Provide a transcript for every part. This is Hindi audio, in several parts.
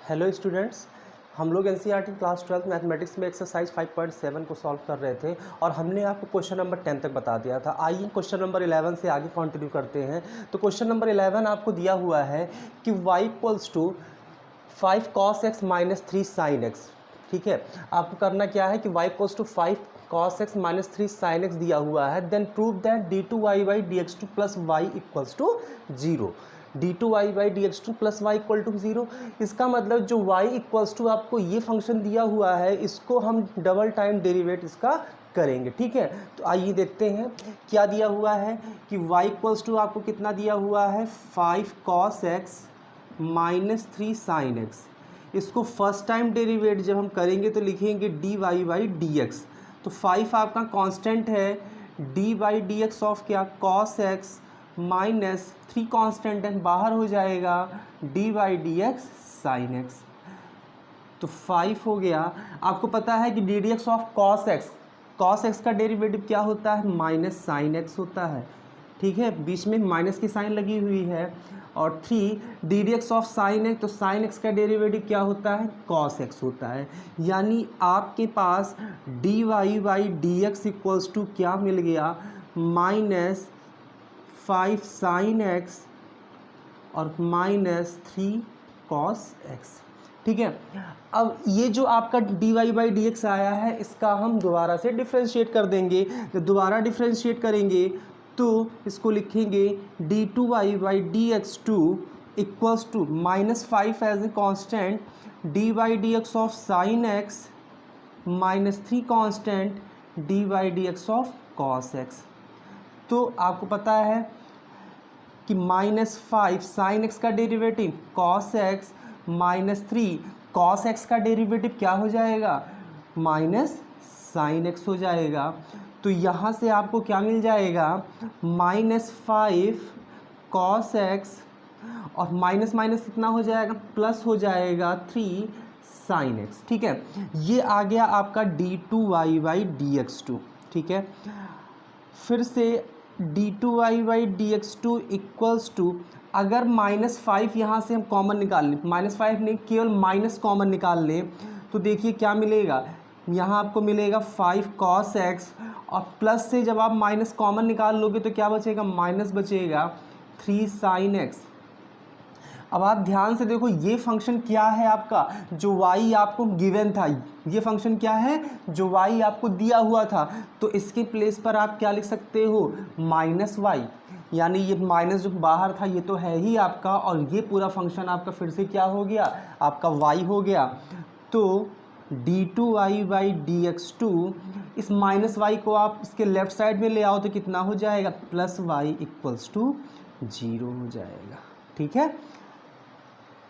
हेलो स्टूडेंट्स, हम लोग एनसीईआरटी क्लास 12 मैथमेटिक्स में एक्सरसाइज 5.7 को सॉल्व कर रहे थे और हमने आपको क्वेश्चन नंबर 10 तक बता दिया था। आइए क्वेश्चन नंबर 11 से आगे कंटिन्यू करते हैं। तो क्वेश्चन नंबर 11 आपको दिया हुआ है कि y equals to 5 cos x minus 3 sin x। ठीक है, आपको करना क्या है कि y equals to 5 cos x minus 3 sin x दिया हुआ है। Then prove that d2y by dx2 plus y equals to 0। d2y by dx2 plus y equal to 0, इसका मतलब जो y इक्वल्स टू आपको ये फंक्शन दिया हुआ है, इसको हम डबल टाइम डेरिवेट इसका करेंगे। ठीक है, तो आइए देखते हैं क्या दिया हुआ है कि y इक्वल्स टू आपको कितना दिया हुआ है 5 cos x minus 3 sin x। इसको फर्स्ट टाइम डेरिवेट जब हम करेंगे तो लिखेंगे dy बाई dx। तो 5 आपका कांस्टेंट है, D by d x of क्या cos x माइनस 3 कांस्टेंट है, बाहर हो जाएगा D by d x sign x. तो 5 हो गया। आपको पता है कि D d x of cos x का डेरिवेटिव क्या होता है, माइनस साइन एक्स होता है। ठीक है, बीच में माइनस की साइन लगी हुई है। और 3 d d x of sine x, तो साइन एक्स का डेरिवेटिव क्या होता है, कॉस एक्स होता है। यानी आपके पास d y by d x equals to क्या मिल गया, माइनस 5 sin x और माइनस 3 cos x। ठीक है, अब ये जो आपका d y by d x आया है, इसका हम दोबारा से डिफ्रेंशिएट कर देंगे। जब दोबारा डिफ्रेंशिएट करेंगे तो इसको लिखेंगे d two y by d x two equals to minus 5 as a constant, d by d x of sine x minus 3 constant d by d x of cos x. तो आपको पता है कि माइनस 5 साइन एक्स का derivative cos x minus 3 cos x का डेरिवेटिव क्या हो जाएगा, माइनस साइन एक्स हो जाएगा। तो यहाँ से आपको क्या मिल जाएगा, माइनस 5 कॉस एक्स और माइनस माइनस कितना हो जाएगा, प्लस हो जाएगा 3 साइन एक्स। ठीक है, ये आ गया आपका d two y by d x two. ठीक है, फिर से d two y by d x two equals to, अगर माइनस 5 यहाँ से हम कॉमन निकाल लें, माइनस 5 नहीं केवल माइनस कॉमन निकाल लें, तो देखिए क्या मिलेगा, यहाँ आपको मिलेगा 5 cos x और प्लस से जब आप माइनस कॉमन निकाल लोगे तो क्या बचेगा, माइनस बचेगा 3 sin x। अब आप ध्यान से देखो, ये फंक्शन क्या है आपका, जो y आपको गिवन था, ये फंक्शन क्या है जो y आपको दिया हुआ था। तो इसके प्लेस पर आप क्या लिख सकते हो, माइनस वाई। यानी ये माइनस जो बाहर था ये तो है ही आपका, और ये पूरा फंक्शन आपका फिर से क्या हो गया, आपका y हो गया। तो d two y by d x two, इस माइनस वाई को आप इसके लेफ्ट साइड में ले आओ तो कितना हो जाएगा, प्लस वाई इक्वल्स टू 0 हो जाएगा। ठीक है,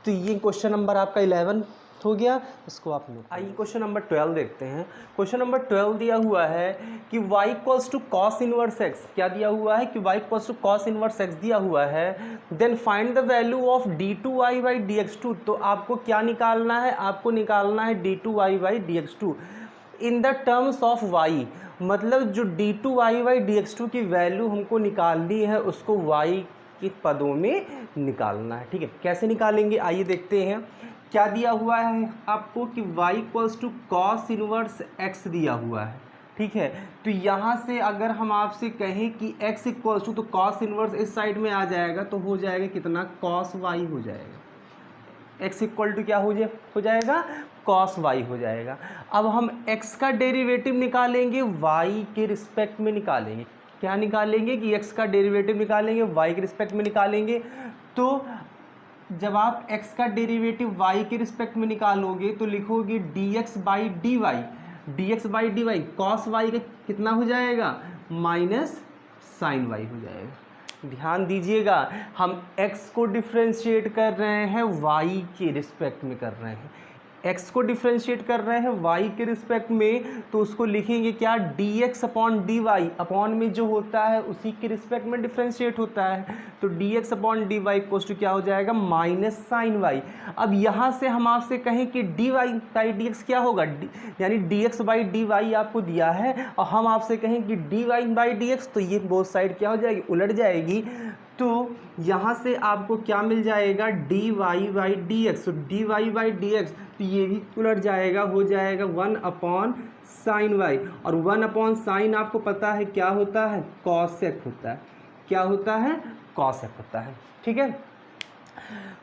तो ये क्वेश्चन नंबर आपका 11 हो गया, इसको आप नोट। आइए क्वेश्चन नंबर 12 देखते हैं। क्वेश्चन नंबर 12 दिया हुआ है कि y equals to cos inverse x, क्या दिया हुआ है कि y equals to cos inverse x दिया हुआ है। Then find the value of d two y by d x two. तो आपको क्या निकालना है, आपको निकालना है d two y by d x two in the terms of y। मतलब जो d two y by d x two की वैल्यू हमको निकालनी है, उसको y के पदों में निकालना है। ठीक है, कैसे निकालेंगे आइए देखते हैं। क्या दिया हुआ है आपको कि y equals to cos inverse x दिया हुआ है। ठीक है, तो यहाँ से अगर हम आपसे कहें कि x इक्वल्स टू, तो कॉस इनवर्स इस साइड में आ जाएगा, तो हो जाएगा कितना, कॉस y हो जाएगा। x इक्वल टू क्या हो जाएगा, कॉस y हो जाएगा। अब हम x का डेरिवेटिव निकालेंगे, y के रिस्पेक्ट में निकालेंगे। क्या निकालेंगे कि x का डेरिवेटिव निकालेंगे, y के रिस्पेक्ट में निकालेंगे। तो जब आप x का डेरिवेटिव y के रिस्पेक्ट में निकालोगे तो लिखोगे dx by d y, dx by d y cos y का कितना हो जाएगा, माइनस साइन y हो जाएगा। ध्यान दीजिएगा, हम x को डिफ्रेंशिएट कर रहे हैं, y के रिस्पेक्ट में कर रहे हैं। x को डिफ्रेंशिएट कर रहे हैं y के रिस्पेक्ट में, तो उसको लिखेंगे क्या, dx upon d y, upon में जो होता है उसी के रिस्पेक्ट में डिफ्रेंशिएट होता है। तो dx upon d y equals to क्या हो जाएगा, माइनस साइन y। अब यहाँ से हम आपसे कहें कि d y by d x क्या होगा, यानी dx बाई डी वाई आपको दिया है, और हम आपसे कहें कि d y by d x, तो ये बोथ साइड क्या हो जाएगी, उलट जाएगी। तो यहाँ से आपको क्या मिल जाएगा, d y by d x. तो d y by d x तो ये भी उलट जाएगा, हो जाएगा 1 साइन वाई, और 1 आपको पता है क्या होता है, कॉसेक होता है। क्या होता है, कॉसेक होता है। ठीक है,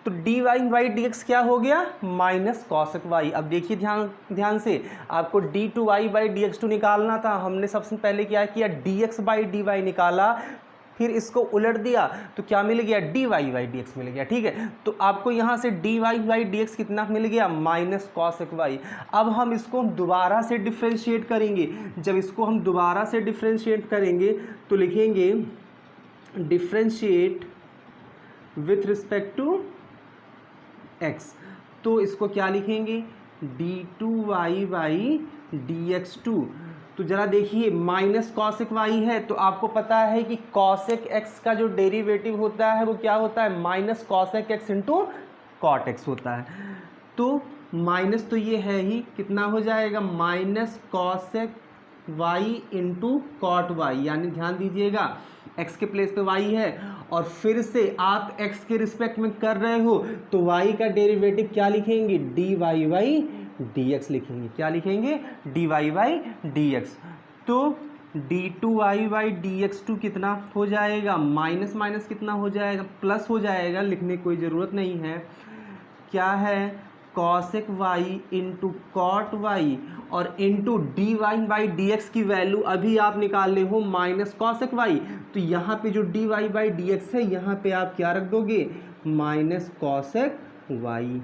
तो d y by d x क्या हो गया, माइनस कॉसेक वाई। अब देखिए ध्यान से, आपको d two y by d x two निकालना था। हमने सबसे पहले क्या किया, d x by d y निकाला, फिर इसको उलट दिया तो क्या मिल गया, d y by d x मिल गया। ठीक है, तो आपको यहाँ से d y by d x कितना मिल गया, माइनस कॉसेक वाई। अब हम इसको दोबारा से डिफ्रेंशिएट करेंगे। जब इसको हम दोबारा से डिफ्रेंशिएट करेंगे तो लिखेंगे differentiate with respect to x. तो इसको क्या लिखेंगे, d two y by d x two. तो जरा देखिए, माइनस कॉसेक वाई है तो आपको पता है कि कॉसेक एक्स का जो डेरिवेटिव होता है वो क्या होता है, minus cosec x into cot x होता है। तो माइनस तो ये है ही, कितना हो जाएगा, minus cosec y into cot y, यानी ध्यान दीजिएगा x के प्लेस पे y है और फिर से आप x के रिस्पेक्ट में कर रहे हो तो y का डेरिवेटिव क्या लिखेंगे, d y by d x लिखेंगे। क्या लिखेंगे, d y by d x. तो d two y by d x two कितना हो जाएगा, माइनस माइनस कितना हो जाएगा, प्लस हो जाएगा, लिखने की कोई ज़रूरत नहीं है। क्या है, cosec y into cot y और into d y by d x की वैल्यू अभी आप निकाल ले हो माइनस कॉसेक वाई। तो यहाँ पे जो d y by d x है यहाँ पे आप क्या रख दोगे, माइनस कॉसेक वाई।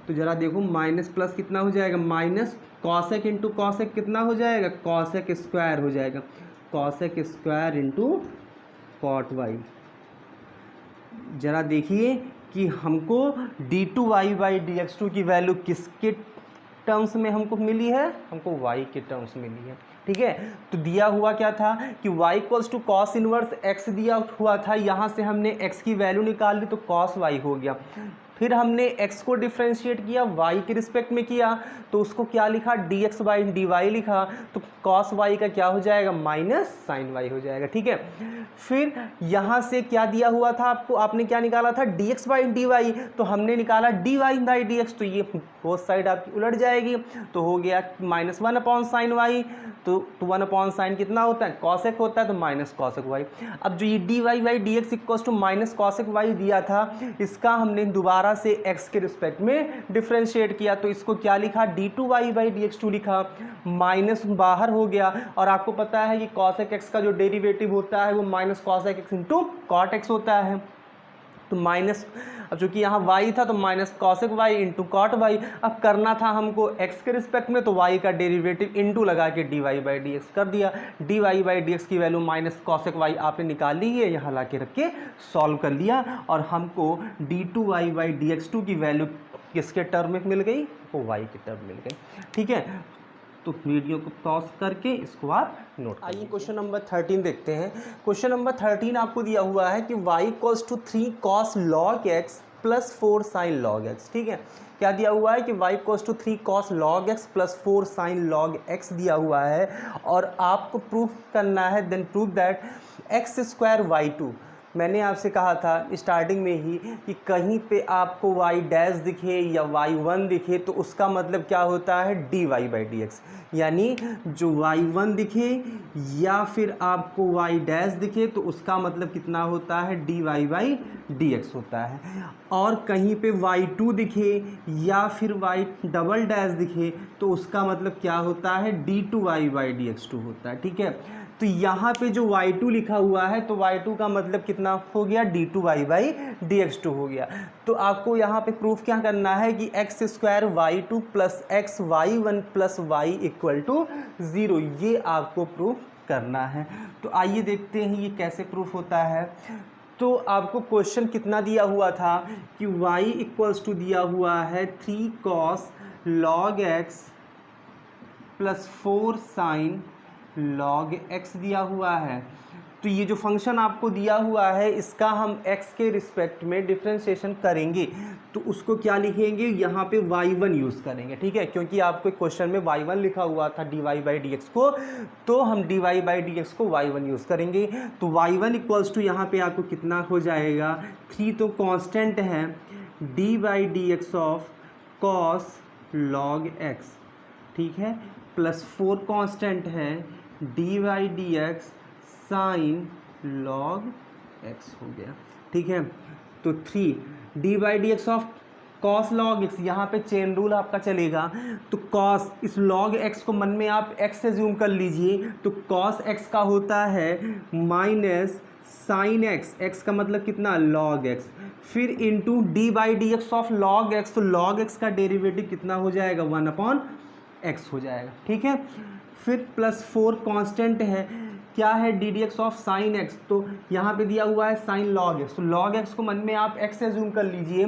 तो ज़रा देखो, माइनस प्लस कितना हो जाएगा, माइनस कॉसेक इंटू कॉसेक कितना हो जाएगा, कॉसेक स्क्वायर हो जाएगा, cosec square into cot y. ज़रा देखिए कि हमको d two y by d x two की वैल्यू किसके टर्म्स में हमको मिली है, हमको y के टर्म्स मिली है। ठीक है, तो दिया हुआ क्या था कि y equals to cos inverse x दिया हुआ था, यहाँ से हमने x की वैल्यू निकाल ली तो कॉस y हो गया। फिर हमने x को डिफ्रेंशिएट किया, y के रिस्पेक्ट में किया तो उसको क्या लिखा, d x by d y लिखा, तो कॉस y का क्या हो जाएगा, माइनस साइन y हो जाएगा। ठीक है, फिर यहाँ से क्या दिया हुआ था आपको, आपने क्या निकाला था, d x by d y, तो हमने निकाला d y by d x, तो ये बोथ साइड आपकी उलट जाएगी, तो हो गया माइनस 1 साइन वाई। तो 1 साइन कितना होता है, कॉसेक होता है, तो माइनस कॉसेक वाई। अब जो ये d y by d x equals to minus cosec y दिया था, इसका हमने दोबारा से x के रिस्पेक्ट में डिफ्रेंशिएट किया, तो इसको क्या लिखा, d two y by d x two लिखा, माइनस बाहर हो गया। और आपको पता है कि कॉसेक एक्स का जो डेरिवेटिव होता है वो minus cosec x into cot x होता है। तो माइनस, अब चूंकि यहाँ y था तो minus cosec y into cot y. अब करना था हमको x के रिस्पेक्ट में, तो y का डेरिवेटिव इंटू लगा के d y by d x कर दिया। D y by d x की वैल्यू माइनस कॉसेक y आपने निकाल ली है, यहाँ ला के रख के सॉल्व कर लिया और हमको d two y by d x two की वैल्यू किसके टर्म में मिल गई, वो y के टर्म मिल गई। ठीक है, तो वीडियो को पॉज करके इसको आप नोट। आइए क्वेश्चन नंबर 13 देखते हैं। क्वेश्चन नंबर 13 आपको दिया हुआ है कि y equals to 3 cos log x plus 4 sine log x. ठीक है, क्या दिया हुआ है कि y equals to 3 cos log x plus 4 sine log x दिया हुआ है और आपको प्रूफ करना है, then prove that x square y two. मैंने आपसे कहा था स्टार्टिंग में ही कि कहीं पे आपको y डैश दिखे या y1 दिखे तो उसका मतलब क्या होता है, d y by d x. यानी जो y1 दिखे या फिर आपको y डैश दिखे तो उसका मतलब कितना होता है, d y by d x होता है। और कहीं पे y2 दिखे या फिर y डबल डैश दिखे तो उसका मतलब क्या होता है, d two y by d x two होता है। ठीक है, तो यहाँ पे जो y2 लिखा हुआ है तो y2 का मतलब कितना हो गया, d two y by d x two हो गया। तो आपको यहाँ पे प्रूफ क्या करना है कि x square y two plus x y one plus y equal to 0, ये आपको प्रूफ करना है। तो आइए देखते हैं ये कैसे प्रूफ होता है। तो आपको क्वेश्चन कितना दिया हुआ था कि y इक्वल्स टू दिया हुआ है 3 cos log x plus 4 sine log x दिया हुआ है। तो तो ये जो फंक्शन आपको दिया हुआ है इसका हम x के रिस्पेक्ट में डिफ्रेंशिएशन करेंगे तो उसको क्या लिखेंगे, यहाँ पे y1 यूज़ करेंगे, ठीक है, क्योंकि आपको क्वेश्चन में y1 लिखा हुआ था dy बाई डी एक्स को, तो हम dy बाई डी एक्स को y1 यूज़ करेंगे। तो y1 इक्वल्स टू यहाँ पे आपको कितना हो जाएगा, 3 तो कांस्टेंट है, D by d x of cos log x, ठीक है, प्लस 4 कांस्टेंट है, D by d x sign log x हो गया, ठीक है। तो 3 D by d x of cos log x, यहाँ पे चेन रूल आपका चलेगा, तो कॉस, इस लॉग x को मन में आप x से जूम कर लीजिए, तो कॉस x का होता है माइनस साइन x का मतलब कितना लॉग x, फिर into D by d x of log x, तो लॉग x का डेरिवेटिव कितना हो जाएगा 1/x हो जाएगा, ठीक है। फिर प्लस 4 कांस्टेंट है, क्या है D d x of sign x, तो यहाँ पे दिया हुआ है साइन लॉग x, तो लॉग x को मन में आप x से जूम कर लीजिए,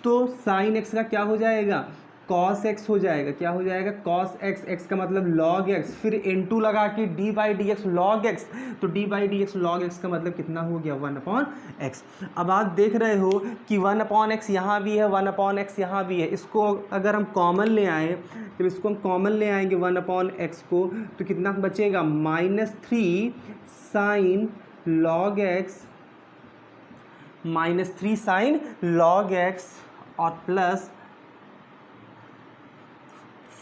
तो साइन x का क्या हो जाएगा कॉस x हो जाएगा, क्या हो जाएगा कॉस x का मतलब लॉग x, फिर इनटू लगा के D by d x log x, तो D by d x log x का मतलब कितना हो गया 1/x। अब आप देख रहे हो कि 1/x यहाँ भी है, 1/x यहाँ भी है, इसको अगर हम कॉमन ले आए, जब इसको हम कॉमन ले आएंगे 1/x को, तो कितना बचेगा -3 sine log x, -3 sine log x और प्लस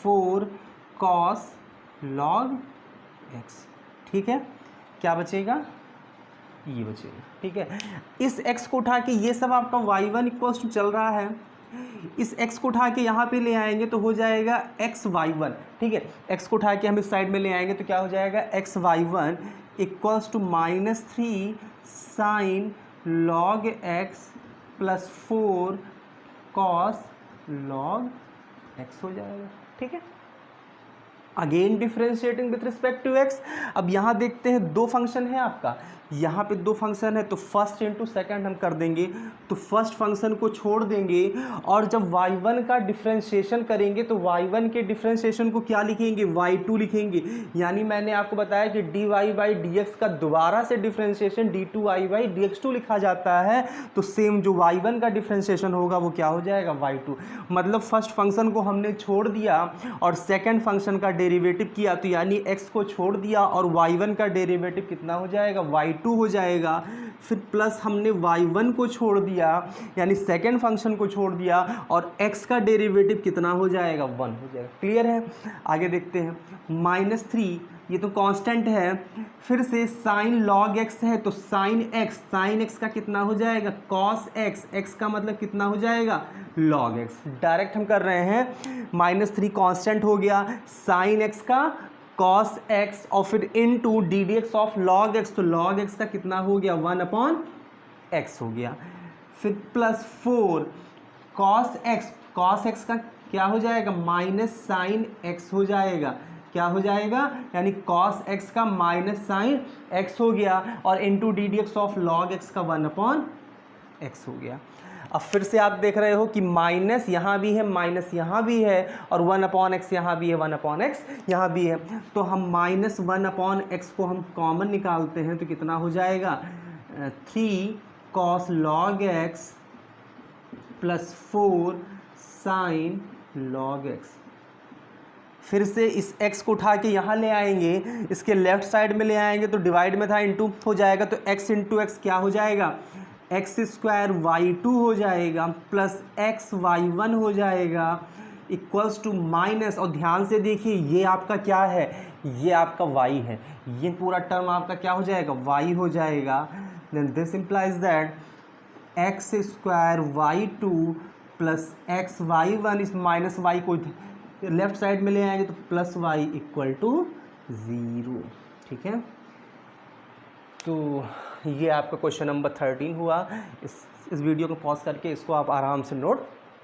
4 कॉस लॉग x, ठीक है। क्या बचेगा, ये बचेगा, ठीक है। इस x को उठा के, ये सब आपका y1 इक्वल्स टू चल रहा है, इस x को उठा के यहाँ पे ले आएंगे तो हो जाएगा xy1, ठीक है। x को उठा के हम इस साइड में ले आएंगे तो क्या हो जाएगा xy1 equals to -3 sine log x plus 4 cos log x हो जाएगा, ठीक है। Again differentiating with respect to x। अब यहाँ देखते हैं दो फंक्शन है आपका, यहाँ पे दो फंक्शन है, तो फर्स्ट इंटू सेकंड हम कर देंगे, तो फर्स्ट फंक्शन को छोड़ देंगे और जब y1 का डिफ्रेंशिएशन करेंगे तो y1 के डिफ्रेंशिएशन को क्या लिखेंगे y2 लिखेंगे, यानी मैंने आपको बताया कि dy बाई डी का दोबारा से डिफ्रेंशिएशन d2y बाई dx2 लिखा जाता है, तो सेम जो y1 का डिफ्रेंशिएशन होगा वो क्या हो जाएगा y2, मतलब फर्स्ट फंक्शन को हमने छोड़ दिया और सेकेंड फंक्शन का डेरिवेटिव किया, तो यानी x को छोड़ दिया और y1 का डेरिवेटिव कितना हो जाएगा y2 हो जाएगा, फिर प्लस हमने y1 को छोड़ दिया यानी सेकेंड फंक्शन को छोड़ दिया और x का डेरिवेटिव कितना हो जाएगा 1 हो जाएगा। क्लियर है, आगे देखते हैं। -3 ये तो कांस्टेंट है, फिर से साइन लॉग x है, तो साइन x का कितना हो जाएगा cos x का मतलब कितना हो जाएगा log x, डायरेक्ट हम कर रहे हैं। -3 कांस्टेंट हो गया, साइन x का cos x और फिर into D d x of log x, तो log x का कितना हो गया 1/x हो गया, फिर प्लस 4 cos x का क्या हो जाएगा माइनस साइन x हो जाएगा, क्या हो जाएगा यानी cos x का माइनस साइन x हो गया और into D d x of log x का 1/x हो गया। अब फिर से आप देख रहे हो कि माइनस यहाँ भी है, माइनस यहाँ भी है और 1/x यहाँ भी है, 1/x यहाँ भी है, तो हम -1/x को हम कॉमन निकालते हैं तो कितना हो जाएगा 3 cos log x plus 4 sine log x। फिर से इस x को उठा के यहाँ ले आएंगे, इसके लेफ्ट साइड में ले आएंगे तो डिवाइड में था इंटू हो जाएगा, तो x इंटू एक्स क्या हो जाएगा x² y2 हो जाएगा प्लस x y1 हो जाएगा इक्वल्स टू माइनस, और ध्यान से देखिए ये आपका क्या है, ये आपका y है, ये पूरा टर्म आपका क्या हो जाएगा y हो जाएगा। Then this implies that x² y2 plus x y1, इस माइनस y को लेफ्ट साइड में ले आएंगे तो प्लस y इक्वल टू 0, ठीक है। तो ये आपका क्वेश्चन नंबर 13 हुआ। इस वीडियो को पॉज करके इसको आप आराम से नोट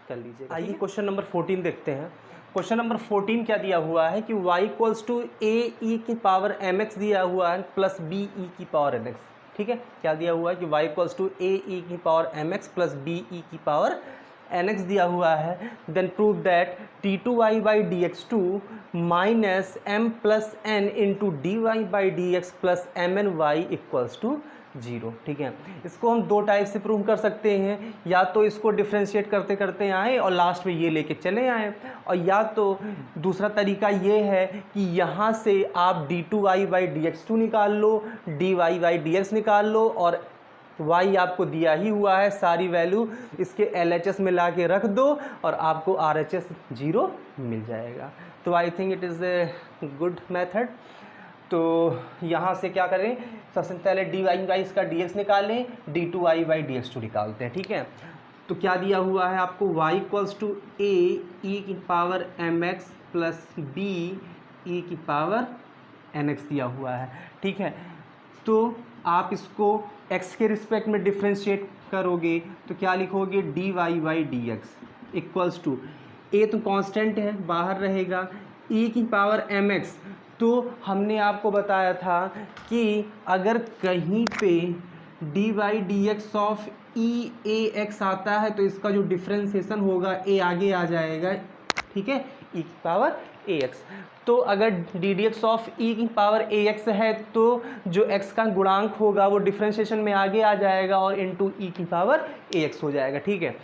कर लीजिएगा। आइए क्वेश्चन नंबर 14 देखते हैं। क्वेश्चन नंबर 14 क्या दिया हुआ है कि y इक्वल्स टू ae की पावर mx दिया हुआ है प्लस be की पावर mx, ठीक है। क्या दिया हुआ है कि y इक्वल्स टू ae की पावर mx प्लस be की पावर nx दिया हुआ है, then prove that d2y by dx2 minus m plus n into d y by d x plus m n y equals to 0। ठीक है, इसको हम दो टाइप से प्रूव कर सकते हैं, या तो इसको डिफ्रेंशिएट करते करते आए और लास्ट में ये लेके चले आए, और या तो दूसरा तरीका ये है कि यहाँ से आप d2y बाई dx2 निकाल लो, dy बाई dx निकाल लो, और y आपको दिया ही हुआ है, सारी वैल्यू इसके LHS में ला के रख दो और आपको RHS 0 मिल जाएगा। तो I think it is a good method. तो यहाँ से क्या करें, सबसे पहले dy बाई इसका dx निकालें, d2y बाई dx2 निकालते हैं। ठीक है, तो क्या दिया हुआ है आपको, y equals to a e की power mx plus b e की पावर nx दिया हुआ है। ठीक है, तो आप इसको x के रिस्पेक्ट में डिफ्रेंशिएट करोगे तो क्या लिखोगे, dy by d x equals to a तो कांस्टेंट है, बाहर रहेगा, e की पावर mx। तो हमने आपको बताया था कि अगर कहीं पे D by d x of E A x आता है तो इसका जो डिफ्रेंसिएशन होगा a आगे आ जाएगा। ठीक है, e की पावर ए एक्स। तो अगर डी डी एक्स ऑफ ई की पावर ए एक्स है तो जो x का गुणांक होगा वो डिफ्रेंशिएशन में आगे आ जाएगा और इंटू ई की पावर ए एक्स हो जाएगा। ठीक है,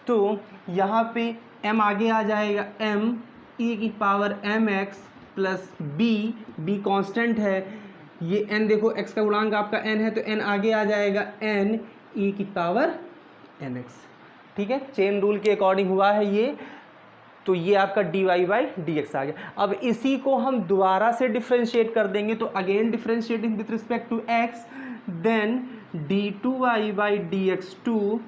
तो यहाँ पे m आगे आ जाएगा, m e की power m x plus b constant है, ये n देखो x का गुणांक आपका n है तो n आगे आ जाएगा, n e की पावर nx। ठीक है, चेन रूल के अकॉर्डिंग हुआ है ये, तो ये आपका dy बाई डी एक्स आ गया। अब इसी को हम दोबारा से डिफ्रेंशिएट कर देंगे, तो again differentiating with respect to x, then d2y by d x two.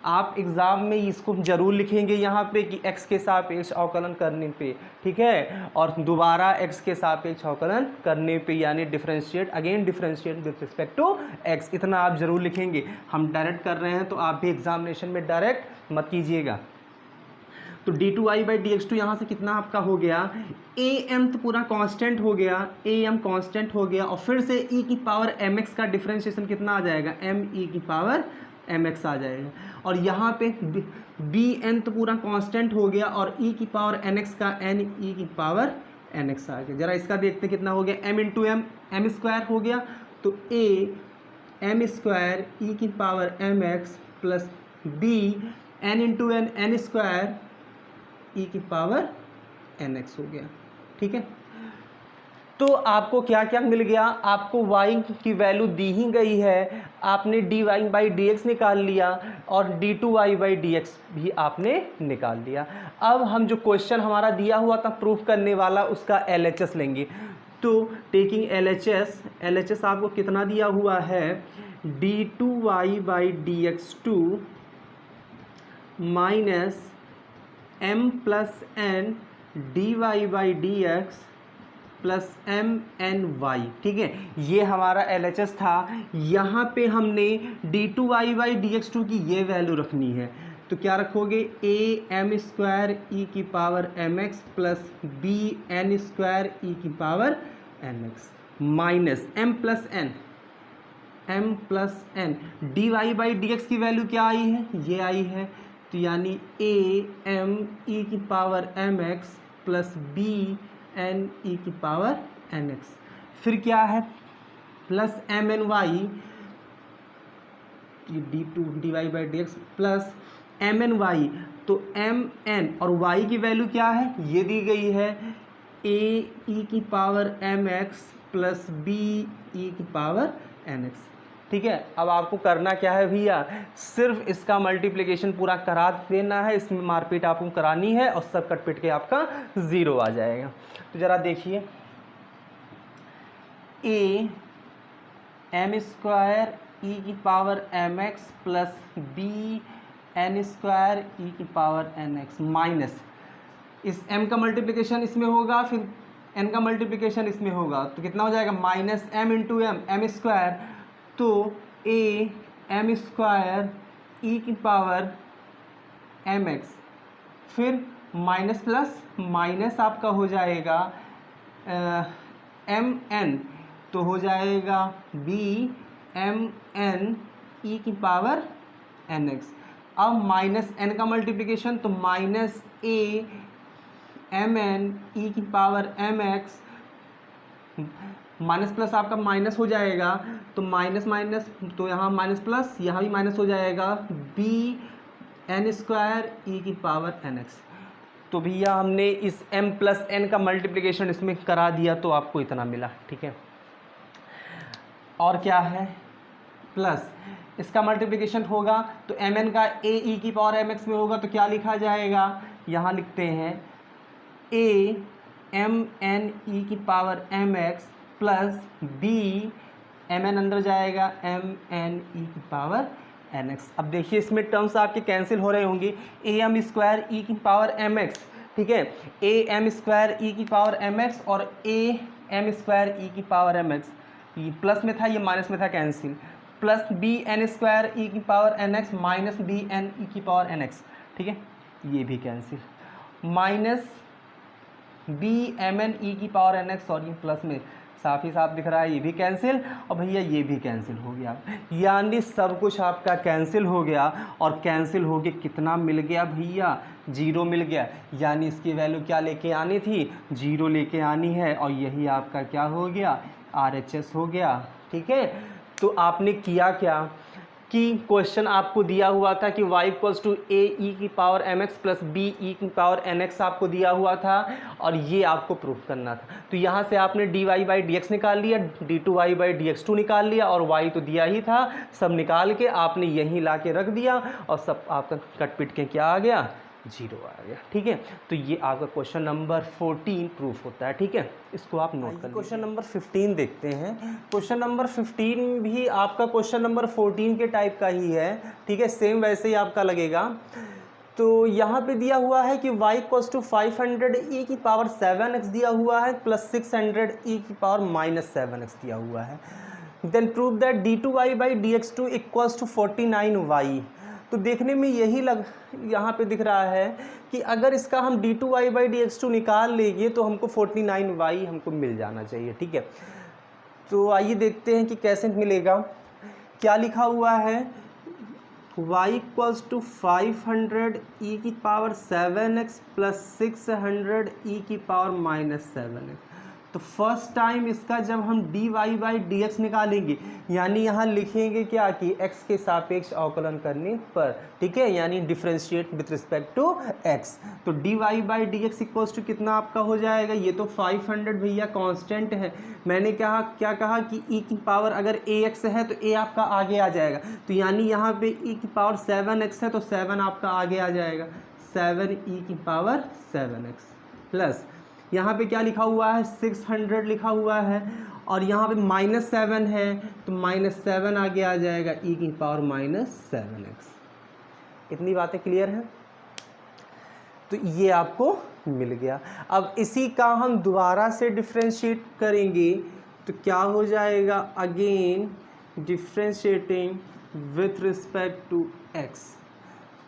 आप एग्ज़ाम में इसको जरूर लिखेंगे यहाँ पे कि x के सापेक्ष अवकलन करने पे। ठीक है, और दोबारा x के सापेक्ष अवकलन करने पे, यानी differentiate, again differentiate with respect to x, इतना आप जरूर लिखेंगे। हम डायरेक्ट कर रहे हैं तो आप भी एग्जामिनेशन में डायरेक्ट मत कीजिएगा। तो d2y by d x to यहाँ से कितना आपका हो गया, am तो पूरा कांस्टेंट हो गया, am कांस्टेंट हो गया, और फिर से e की पावर mx का डिफ्रेंशिएशन कितना आ जाएगा, m e की पावर mx आ जाएगा, और यहाँ पे bn तो पूरा कांस्टेंट हो गया और e की पावर nx का n e की पावर nx आ गया। जरा इसका देखते कितना हो गया, m इंटू m स्क्वायर हो गया, तो a m स्क्वायर e की power mx plus b n into n square e की पावर nx हो गया। ठीक है, तो आपको क्या क्या मिल गया, आपको y की वैल्यू दी ही गई है, आपने dy बाई डी एक्स निकाल लिया और d2y बाई डी एक्स भी आपने निकाल लिया। अब हम जो क्वेश्चन हमारा दिया हुआ था प्रूफ करने वाला, उसका LHS लेंगे। तो टेकिंग LHS आपको कितना दिया हुआ है, d2y by d x two minus m plus n dy by d x plus m n y. ठीक है, ये हमारा LHS था। यहाँ पे हमने d2y by d x two की ये वैल्यू रखनी है, तो क्या रखोगे, a m स्क्वायर ई की power m x plus b n square e की power m x minus m plus n dy by d x की वैल्यू क्या आई है, ये आई है, तो यानी a m e की power m x plus b n e की पावर n x, फिर क्या है, plus m n y dy by d x plus m n y, तो m n और y की वैल्यू क्या है, ये दी गई है, a e की power m x plus b e की पावर n x। ठीक है, अब आपको करना क्या है भैया, सिर्फ इसका मल्टीप्लिकेशन पूरा करा देना है, इसमें मारपीट आपको करानी है और सब कट पिट के आपका 0 आ जाएगा। तो ज़रा देखिए, a m स्क्वायर ई की power m x plus b n square e की पावर एन एक्स माइनस, इस m का मल्टीप्लिकेशन इसमें होगा, फिर n का मल्टीप्लिकेशन इसमें होगा, तो कितना हो जाएगा, minus m into m square, तो a m स्क्वायर ई की पावर एम एक्स, फिर माइनस प्लस माइनस आपका हो जाएगा एम एन, तो हो जाएगा b m n e की पावर n x, अब माइनस एन का मल्टीप्लिकेशन, तो minus a m n e की power m x, minus plus आपका माइनस हो जाएगा, तो माइनस माइनस, तो यहाँ माइनस प्लस, यहाँ भी माइनस हो जाएगा, बी एन स्क्वायर ई की पावर एन एक्स। तो भैया हमने इस m प्लस एन का मल्टीप्लिकेशन इसमें करा दिया, तो आपको इतना मिला, ठीक है। और क्या है, प्लस इसका मल्टीप्लिकेशन होगा तो एम एन का ए ई की पावर एम एक्स में होगा, तो क्या लिखा जाएगा, यहाँ लिखते हैं ए एम एन ई की power m x plus b m n अंदर जाएगा एम एन ई की पावर एन एक्स। अब देखिए इसमें टर्म्स आपके कैंसिल हो रहे होंगे, ए एम स्क्वायर ई की पावर एम एक्स, ठीक है, ए एम स्क्वायर ई की पावर एम एक्स और ए एम स्क्वायर ई की पावर एम एक्स, ये प्लस में था ये माइनस में था, cancel, plus b n square e की power n x minus b n e की पावर एन एक्स, ठीक है, ये भी cancel, minus b m n e की पावर एन एक्स, और ये प्लस में साफ ही साफ दिख रहा है, ये भी कैंसिल, और भैया ये भी कैंसिल हो गया, यानी सब कुछ आपका कैंसिल हो गया। और कैंसिल हो के कितना मिल गया भैया, 0 मिल गया, यानी इसकी वैल्यू क्या लेके आनी थी, 0 लेके आनी है, और यही आपका क्या हो गया, RHS हो गया, ठीक है। तो आपने किया क्या कि क्वेश्चन आपको दिया हुआ था कि y equals to a e की power m x plus b e की पावर एन एक्स आपको दिया हुआ था, और ये आपको प्रूफ करना था। तो यहाँ से आपने d y by d x निकाल लिया, d two y by d x two निकाल लिया, और y तो दिया ही था, सब निकाल के आपने यहीं ला के रख दिया, और सब आपका कट पिट के क्या आ गया, 0 आ गया, ठीक है। तो ये आपका क्वेश्चन नंबर 14 प्रूफ होता है, ठीक है, इसको आप नोट कर। क्वेश्चन नंबर 15 देखते हैं। क्वेश्चन नंबर 15 भी आपका क्वेश्चन नंबर 14 के टाइप का ही है, ठीक है, सेम वैसे ही आपका लगेगा। तो यहाँ पे दिया हुआ है कि y इक्वल्स टू 500 ई की पावर 7x दिया हुआ है प्लस 600 ई की पावर माइनस 7x दिया हुआ है। Then prove that d2y by dx2 equals to 49y। तो देखने में यही यहाँ पे दिख रहा है कि अगर इसका हम d2y बाई dx2 निकाल लेंगे तो हमको 49y हमको मिल जाना चाहिए, ठीक है। तो आइए देखते हैं कि कैसे मिलेगा। क्या लिखा हुआ है, y इक्वल्स टू 500 ई की पावर 7x प्लस 600 ई की पावर माइनस 7x। तो फर्स्ट टाइम इसका जब हम dy बाई dx निकालेंगे, यानी यहाँ लिखेंगे क्या कि x के सापेक्ष अवकलन करने पर, ठीक है, यानी differentiate with respect to x। तो dy by dx equals to कितना आपका हो जाएगा, ये तो 500 भैया कांस्टेंट है। मैंने क्या कहा कि e की पावर अगर ax है तो a आपका आगे आ जाएगा, तो यानी यहाँ पे e की पावर 7x है तो 7 आपका आगे आ जाएगा, 7e की पावर 7x प्लस यहाँ पे क्या लिखा हुआ है, 600 लिखा हुआ है, और यहाँ पे माइनस 7 है तो माइनस 7 आगे आ जाएगा, e की पावर माइनस 7x। इतनी बातें क्लियर हैं। तो ये आपको मिल गया। अब इसी का हम दोबारा से डिफ्रेंशिएट करेंगे तो क्या हो जाएगा, again differentiating with respect to x।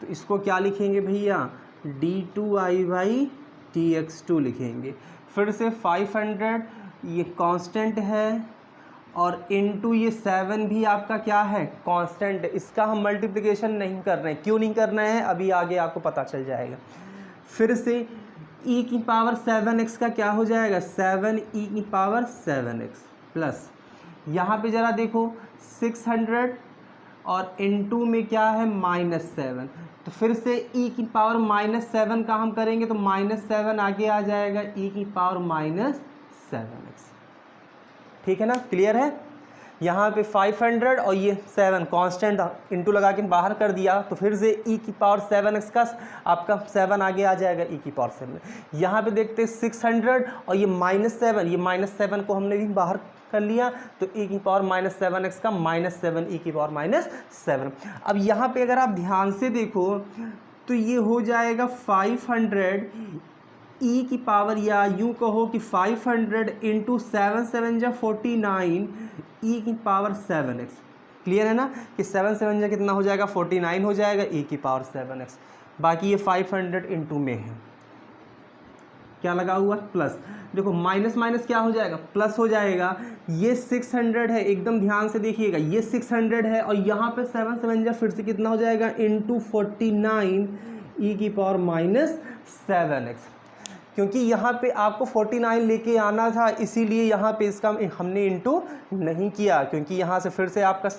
तो इसको क्या लिखेंगे भैया, d2y बाई dx2 लिखेंगे। फिर से 500 ये कांस्टेंट है, और इनटू ये 7 भी आपका क्या है, कांस्टेंट है। इसका हम मल्टीप्लिकेशन नहीं कर रहे हैं, क्यों नहीं कर रहे हैं अभी आगे आपको पता चल जाएगा। फिर से e की पावर 7x का क्या हो जाएगा, 7e की पावर 7x प्लस यहाँ पे ज़रा देखो 600 और इनटू में क्या है -7। तो फिर से e की पावर -7 का हम करेंगे तो -7 आगे आ जाएगा, e की पावर -7x। ठीक है ना, क्लियर है। यहाँ पे 500 और ये 7 कांस्टेंट इंटू लगा के बाहर कर दिया, तो फिर से e की पावर 7x का आपका 7 आगे आ जाएगा, e की पावर 7। यहाँ पे देखते 600 और ये -7, ये -7 को हमने भी बाहर कर लिया, तो e की पावर -7x का -7 e की पावर -7। अब यहाँ पे अगर आप ध्यान से देखो तो ये हो जाएगा 500 e की पावर, या यूँ कहो कि 500 इंटू 7 7 जा 49 e की पावर 7x। क्लियर है ना कि 7 7 जा कितना हो जाएगा, 49 हो जाएगा, e की पावर 7x। बाकी ये 500 इंटू में है। क्या लगा हुआ है, प्लस। देखो माइनस माइनस क्या हो जाएगा, प्लस हो जाएगा। ये 600 है, एकदम ध्यान से देखिएगा, ये 600 है और यहाँ पे 7 7 जा फिर से कितना हो जाएगा, इंटू 49 ई की पावर माइनस 7x। क्योंकि यहाँ पे आपको 49 लेके आना था, इसीलिए यहाँ पे इसका हमने इंटू नहीं किया, क्योंकि यहाँ से फिर से आपका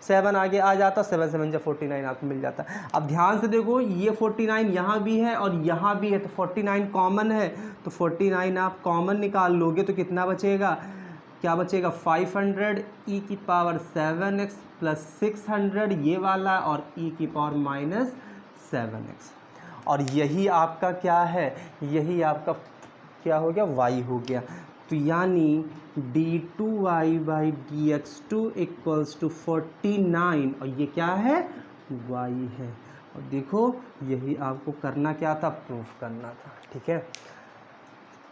7 आगे आ जाता, 7 7 जा 49 आपको मिल जाता। अब ध्यान से देखो, ये 49 यहाँ भी है और यहाँ भी है, तो 49 कॉमन है, तो 49 आप कॉमन निकाल लोगे तो कितना बचेगा, क्या बचेगा, 500 ई की पावर 7x प्लस 600 ये वाला और ई की पावर माइनस 7x। और यही आपका क्या है, यही आपका क्या हो गया, y हो गया। तो यानी d2y/dx2 इक्वल्स टू 49 और ये क्या है, y है। और देखो यही आपको करना क्या था, प्रूफ करना था। ठीक है,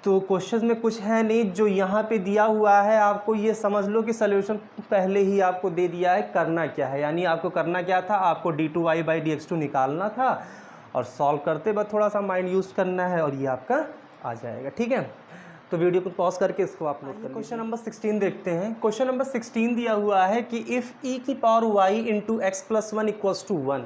तो क्वेश्चन में कुछ है नहीं, जो यहाँ पे दिया हुआ है आपको ये समझ लो कि सॉल्यूशन पहले ही आपको दे दिया है, करना क्या है। यानी आपको करना क्या था, आपको d2y/dx2 निकालना था और सॉल्व करते वक्त थोड़ा सा माइंड यूज़ करना है और ये आपका आ जाएगा। ठीक है, तो वीडियो को पॉज करके इसको आप नोट करिए। क्वेश्चन नंबर 16 देखते हैं। क्वेश्चन नंबर 16 दिया हुआ है कि इफ़ ई की power y into x plus 1 equals to 1,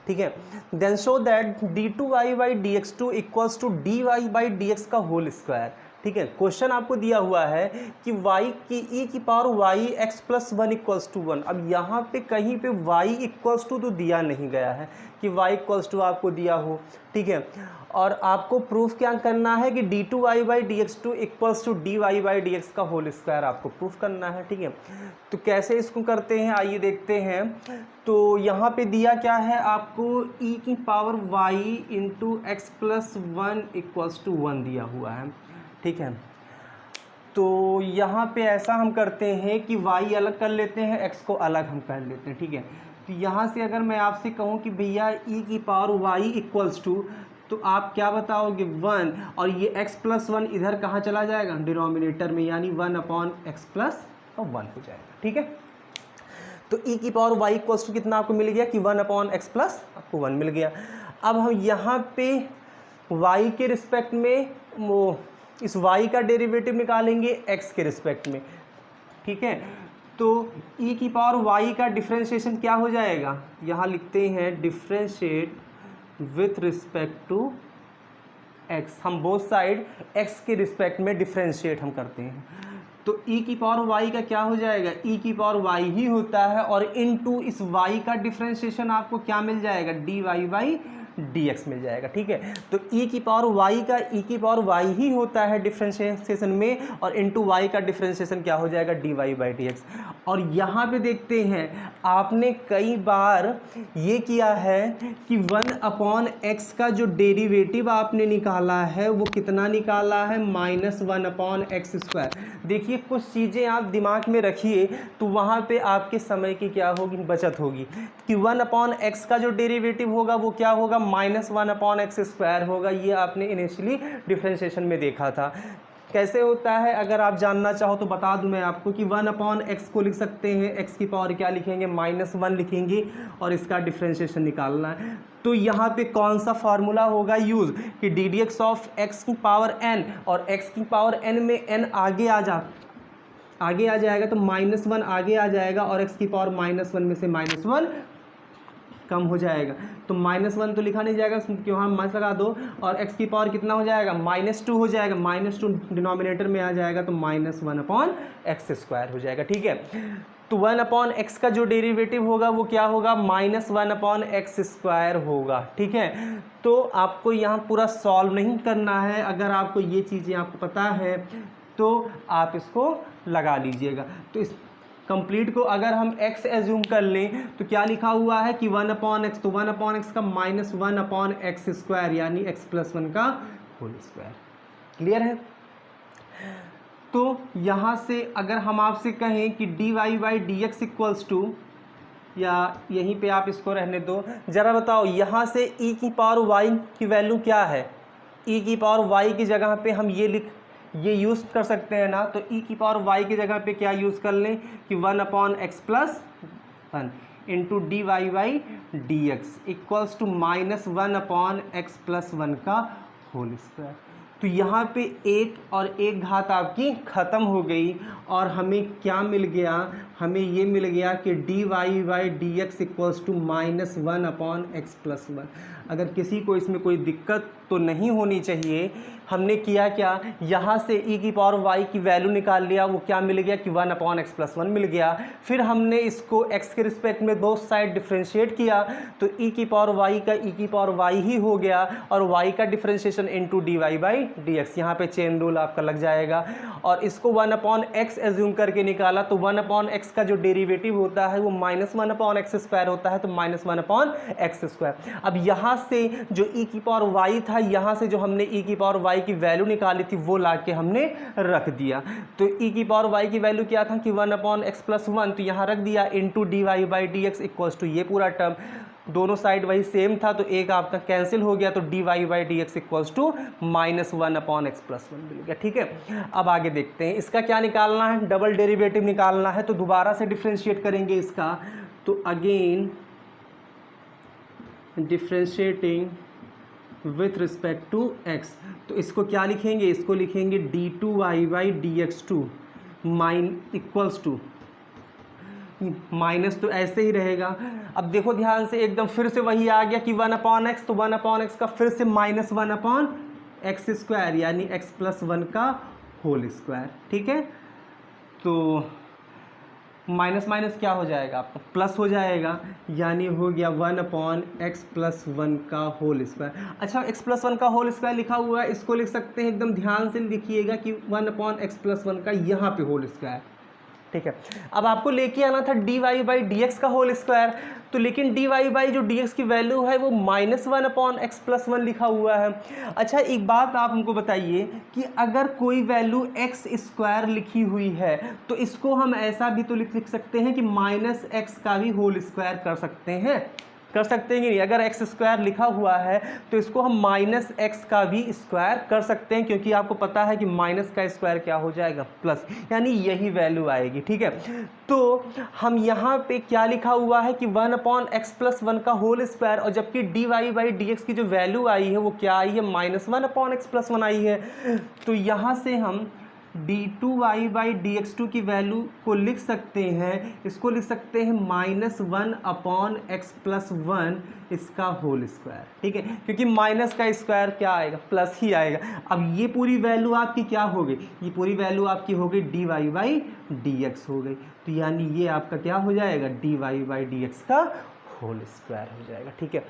ठीक है, then show that d2y/dx2 equals to dy/dx का होल स्क्वायर। ठीक है, क्वेश्चन आपको दिया हुआ है कि y की ई की पावर y x प्लस 1 इक्वल्स टू 1। अब यहाँ पे कहीं पे y इक्वल्स टू तो दिया नहीं गया है कि y इक्वल्स टू आपको दिया हो। ठीक है, और आपको प्रूफ क्या करना है कि d2y/dx2 इक्वल्स टू dy/dx का होल स्क्वायर आपको प्रूफ करना है। ठीक है, तो कैसे इसको करते हैं आइए देखते हैं। तो यहाँ पे दिया क्या है आपको, e की power y into x plus 1 equals to 1 दिया हुआ है। ठीक है, तो यहाँ पे ऐसा हम करते हैं कि y अलग कर लेते हैं, x को अलग हम कर लेते हैं। ठीक है, तो यहाँ से अगर मैं आपसे कहूँ कि भैया e की पावर y इक्वल्स टू, तो आप क्या बताओगे 1, और ये x प्लस 1 इधर कहाँ चला जाएगा, डिनोमिनेटर में, यानी 1/x प्लस 1 हो जाएगा। ठीक है, तो e की पावर y इक्वल्स टू कितना आपको मिल गया कि 1/x प्लस आपको 1 मिल गया। अब हम यहाँ पे y के रिस्पेक्ट में वो इस y का डेरिवेटिव निकालेंगे x के रिस्पेक्ट में। ठीक है, तो e की पावर y का डिफ्रेंशिएशन क्या हो जाएगा, यहाँ लिखते हैं differentiate with respect to x। हम बोथ साइड x के रिस्पेक्ट में डिफ्रेंशिएट हम करते हैं, तो e की पावर y का क्या हो जाएगा, e की पावर y ही होता है और इनटू इस y का डिफ्रेंशिएशन आपको क्या मिल जाएगा, dy/dx मिल जाएगा। ठीक है, तो e की पावर y का e की पावर y ही होता है डिफ्रेंशिएशन में, और इनटू y का डिफ्रेंशिएशन क्या हो जाएगा, dy/dx। और यहाँ पे देखते हैं आपने कई बार ये किया है कि 1/x का जो डेरिवेटिव आपने निकाला है वो कितना निकाला है, -1/x²। देखिए कुछ चीज़ें आप दिमाग में रखिए तो वहाँ पे आपके समय की क्या होगी, बचत होगी। कि 1/x का जो डेरिवेटिव होगा वो क्या होगा, -1/x² होगा। ये आपने इनिशियली डिफरेंशिएशन में देखा था। कैसे होता है, अगर आप जानना चाहो तो बता दूं मैं आपको कि 1/x को लिख सकते हैं, x की पावर क्या लिखेंगे, -1 लिखेंगे और इसका डिफरेंशिएशन निकालना है। तो यहाँ पे कौन सा फार्मूला होगा यूज़ कि ddx ऑफ x की पावर n, और x की पावर n में n आगे आ जाएगा तो -1 आगे आ जाएगा और x की पावर -1 में से -1 कम हो जाएगा, तो -1 तो लिखा नहीं जाएगा क्यों, हम माइनस लगा दो, और x की पावर कितना हो जाएगा, -2 हो जाएगा, -2 डिनोमिनेटर में आ जाएगा तो -1/x² हो जाएगा। ठीक है, तो 1/x का जो डेरिवेटिव होगा वो क्या होगा, -1/x² होगा। ठीक है, तो आपको यहाँ पूरा सॉल्व नहीं करना है, अगर आपको ये चीज़ें आपको पता है तो आप इसको लगा लीजिएगा। तो इस कंप्लीट को अगर हम x एज्यूम कर लें तो क्या लिखा हुआ है कि 1/x, तो 1/x का -1/x², यानी x प्लस 1 का होल स्क्वायर। क्लियर है, तो यहाँ से अगर हम आपसे कहें कि dy/dx इक्वल्स टू, या यहीं पे आप इसको रहने दो, ज़रा बताओ यहाँ से e की पावर y की वैल्यू क्या है, e की पावर y की जगह पे हम ये यूज़ कर सकते हैं ना, तो e की पावर y की जगह पे क्या यूज़ कर लें कि 1/x plus 1 into dy/dx equals to -1/x plus 1 का होल स्क्वायर। तो यहाँ पे एक और एक घात आपकी ख़त्म हो गई और हमें क्या मिल गया, हमें ये मिल गया कि dy by d x equals to -1/x+1। अगर किसी को इसमें कोई दिक्कत तो नहीं होनी चाहिए। हमने किया क्या, यहाँ से e की पावर y की वैल्यू निकाल लिया, वो क्या मिल गया कि 1/x+1 मिल गया। फिर हमने इसको x के रिस्पेक्ट में दो साइड डिफ्रेंशिएट किया तो e की पावर y का e की पावर y ही हो गया और y का differentiation into dy by d x. यहाँ पे चेन रूल आपका लग जाएगा और इसको 1/x एज्यूम करके निकाला तो 1/x का जो डेरिवेटिव होता है वो -1/x² होता है, तो -1/x²। अब यहाँ से जो e की पावर y था, यहाँ से जो हमने e की पावर y की वैल्यू निकाली थी वो ला के हमने रख दिया। तो e की पावर y की वैल्यू क्या था कि 1/x+1, तो यहाँ रख दिया into dy by d x equals to ये पूरा टर्म, दोनों साइड वही सेम था तो एक आपका कैंसिल हो गया तो dy by d x equals to -1/x+1 मिल गया। ठीक है, अब आगे देखते हैं इसका क्या निकालना है, डबल डेरिवेटिव निकालना है। तो दोबारा से डिफ्रेंशिएट करेंगे इसका, तो again differentiating with respect to x, तो इसको क्या लिखेंगे, इसको लिखेंगे d2y by d x two equals to minus, तो ऐसे ही रहेगा। अब देखो ध्यान से एकदम फिर से वही आ गया कि 1/x, तो 1/x का फिर से -1/x² यानी x+1 का होल स्क्वायर। ठीक है, तो माइनस माइनस क्या हो जाएगा आपका, प्लस हो जाएगा, यानी हो गया 1/x+1 का होल स्क्वायर। अच्छा, x+1 का होल स्क्वायर लिखा हुआ है, इसको लिख सकते हैं, एकदम ध्यान से लिखिएगा कि 1/x+1 का यहाँ पे होल स्क्वायर। ठीक है, अब आपको लेके आना था dy बाई डी एक्स का होल स्क्वायर, तो लेकिन dy बाई जो डी एक्स की वैल्यू है वो -1/x+1 लिखा हुआ है। अच्छा, एक बात आप हमको बताइए कि अगर कोई वैल्यू x² लिखी हुई है तो इसको हम ऐसा भी तो लिख सकते हैं कि -x का भी होल स्क्वायर कर सकते हैं कि नहीं। अगर x² लिखा हुआ है तो इसको हम -x का भी स्क्वायर कर सकते हैं, क्योंकि आपको पता है कि माइनस का स्क्वायर क्या हो जाएगा, प्लस, यानी यही वैल्यू आएगी। ठीक है, तो हम यहाँ पे क्या लिखा हुआ है कि 1/x+1 का होल स्क्वायर, और जबकि dy बाई डी एक्स की जो वैल्यू आई है वो क्या आई है, -1/x+1 आई है। तो यहाँ से हम d2y by d x two की वैल्यू को लिख सकते हैं, इसको लिख सकते हैं -1/x+1 इसका होल स्क्वायर। ठीक है, क्योंकि माइनस का स्क्वायर क्या आएगा, प्लस ही आएगा। अब ये पूरी वैल्यू आपकी क्या हो गई, ये पूरी वैल्यू आपकी हो गई dy बाई डी एक्स हो गई, तो यानी ये आपका क्या हो जाएगा, dy बाई डी एक्स का होल स्क्वायर हो जाएगा। ठीक है,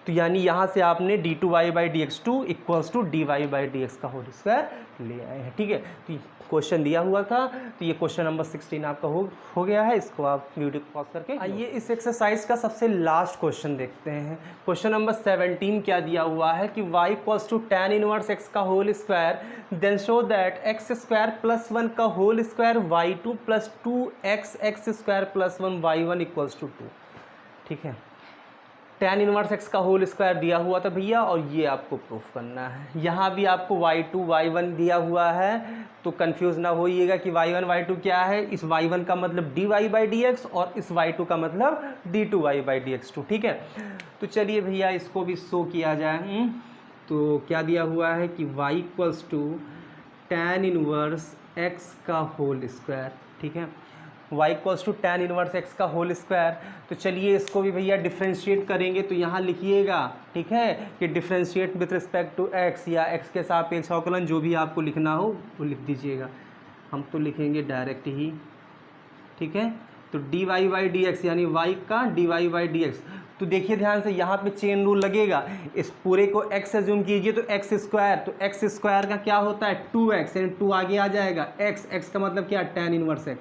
तो यानी यहाँ से आपने d2y by d x two equals to dy by d x का होल स्क्वायर ले आए हैं। ठीक है, तो क्वेश्चन दिया हुआ था, तो ये क्वेश्चन नंबर 16 आपका हो गया है। इसको आप वीडियो को पॉज करके आइए इस एक्सरसाइज का सबसे लास्ट क्वेश्चन देखते हैं। क्वेश्चन नंबर 17 क्या दिया हुआ है कि y equals to tan inverse x का whole square, then show that x² + 1 का whole square y2 + 2x² + 1 y1 equals to 2। ठीक है, tan इनवर्स x का होल स्क्वायर दिया हुआ था भैया, और ये आपको प्रूफ करना है। यहाँ भी आपको y2 y1 दिया हुआ है, तो कंफ्यूज ना होइएगा कि y1 y2 क्या है। इस y1 का मतलब dy बाई डी एक्स और इस y2 का मतलब d2y by d x two. ठीक है, तो चलिए भैया इसको भी शो किया जाए। तो क्या दिया हुआ है कि y equals to tan inverse x का होल स्क्वायर। ठीक है, y equals to tan inverse x का होल स्क्वायर। तो चलिए इसको भी भैया डिफ्रेंशिएट करेंगे, तो यहाँ लिखिएगा, ठीक है, कि differentiate with respect to x या x के सापेक्ष अवकलन, जो भी आपको लिखना हो वो लिख दीजिएगा। हम तो लिखेंगे डायरेक्ट ही। ठीक है, तो dy बाई डी एक्स यानी y का dy बाई डी एक्स। तो देखिए ध्यान से, यहाँ पे चेन रूल लगेगा, इस पूरे को x एज्यूम कीजिए तो x², तो x² का क्या होता है 2x, यानी 2 आगे आ जाएगा, x का मतलब क्या, tan इनवर्स x।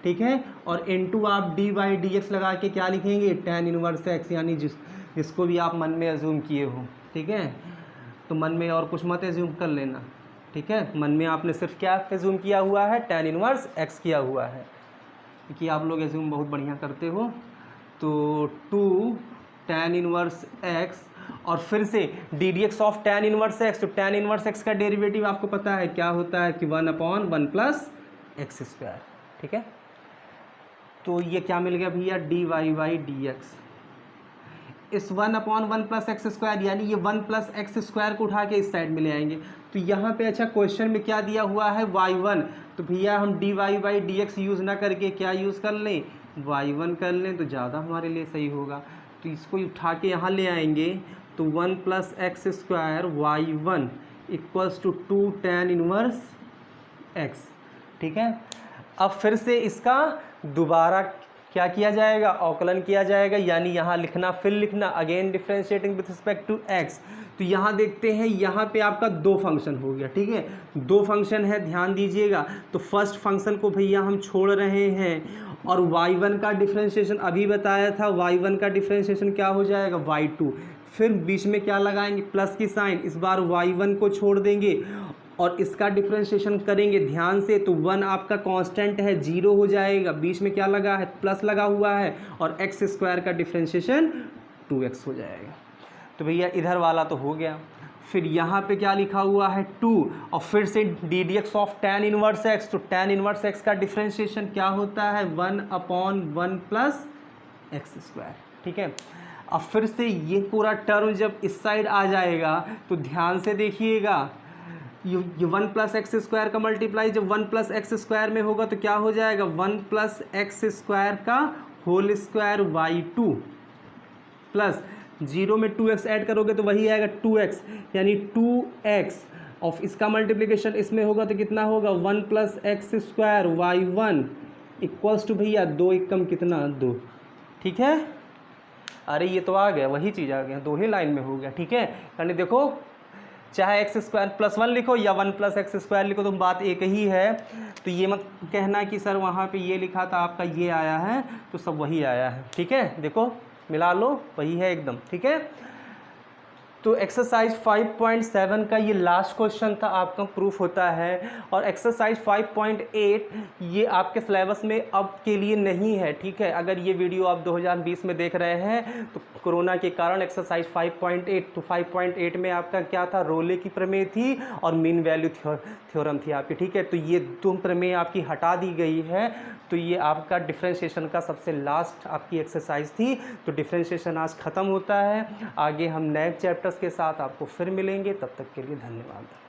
ठीक है, और इनटू आप dy बाई डी एक्स लगा के क्या लिखेंगे, tan इनवर्स x, यानी जिसको भी आप मन में एज्यूम किए हो। ठीक है, तो मन में और कुछ मत एज्यूम कर लेना। ठीक है, मन में आपने सिर्फ क्या एज्यूम किया हुआ है, tan इनवर्स x किया हुआ है, क्योंकि आप लोग एज्यूम बहुत बढ़िया करते हो। तो 2 tan इनवर्स x, और फिर से D d x of tan inverse x, तो tan इनवर्स x का डेरिवेटिव आपको पता है क्या होता है कि 1/1 + x²। ठीक है, तो ये क्या मिल गया भैया, dy बाई डी एक्स। इस 1/1 + x² यानी ये 1 + x² को उठा के इस साइड में ले आएंगे, तो यहाँ पे अच्छा क्वेश्चन में क्या दिया हुआ है y1, तो भैया हम dy/dx यूज़ ना करके क्या यूज़ कर लें, y1 कर लें तो ज़्यादा हमारे लिए सही होगा। तो इसको उठा के यहाँ ले आएंगे तो 1 + x² y1 = 2 tan inverse x। ठीक है, अब फिर से इसका दोबारा क्या किया जाएगा, अवकलन किया जाएगा, यानी यहाँ लिखना फिर लिखना, again differentiating with respect to x। तो यहाँ देखते हैं, यहाँ पे आपका दो फंक्शन हो गया। ठीक है, दो फंक्शन है, ध्यान दीजिएगा। तो फर्स्ट फंक्शन को भैया हम छोड़ रहे हैं और y1 का डिफ्रेंशिएशन अभी बताया था, y1 का डिफ्रेंशिएशन क्या हो जाएगा, y2। फिर बीच में क्या लगाएंगे, प्लस की साइन, इस बार y1 को छोड़ देंगे और इसका डिफ्रेंशिएशन करेंगे ध्यान से। तो 1 आपका कांस्टेंट है, 0 हो जाएगा, बीच में क्या लगा है, प्लस लगा हुआ है, और x² का डिफ्रेंशिएशन 2x हो जाएगा। तो भैया इधर वाला तो हो गया। फिर यहाँ पे क्या लिखा हुआ है 2, और फिर से ddx of tan inverse x। तो tan इनवर्स x का डिफ्रेंशिएशन क्या होता है, 1/1 + x²। ठीक है, अब फिर से ये पूरा टर्म जब इस साइड आ जाएगा तो ध्यान से देखिएगा, ये 1 + x² का मल्टीप्लाई जब 1 + x² में होगा तो क्या हो जाएगा, 1 + x² का होल स्क्वायर y2 प्लस 0 में 2x ऐड करोगे तो वही आएगा 2x, यानी 2x ऑफ इसका मल्टीप्लिकेशन इसमें होगा तो कितना होगा, 1 + x² y1 = भैया 2 एकम कितना, 2। ठीक है, अरे ये तो आ गया, वही चीज़ आ गया, दो ही लाइन में हो गया। ठीक है, यानी देखो चाहे x² + 1 लिखो या 1 + x² लिखो तो बात एक ही है। तो ये मत कहना कि सर वहाँ पे ये लिखा था आपका ये आया है, तो सब वही आया है। ठीक है, देखो मिला लो, वही है एकदम। ठीक है, तो एक्सरसाइज 5.7 का ये लास्ट क्वेश्चन था, आपका प्रूफ होता है। और एक्सरसाइज 5.8 ये आपके सिलेबस में अब के लिए नहीं है। ठीक है, अगर ये वीडियो आप 2020 में देख रहे हैं तो कोरोना के कारण एक्सरसाइज 5.8, तो 5.8 में आपका क्या था, रोले की प्रमेय थी और मीन वैल्यू थ्योरम थी आपकी। ठीक है, तो ये दो प्रमेय आपकी हटा दी गई है। तो ये आपका डिफ्रेंशिएशन का सबसे लास्ट आपकी एक्सरसाइज थी। तो डिफ्रेंशिएशन आज ख़त्म होता है, आगे हम नए चैप्टर्स के साथ आपको फिर मिलेंगे, तब तक के लिए धन्यवाद।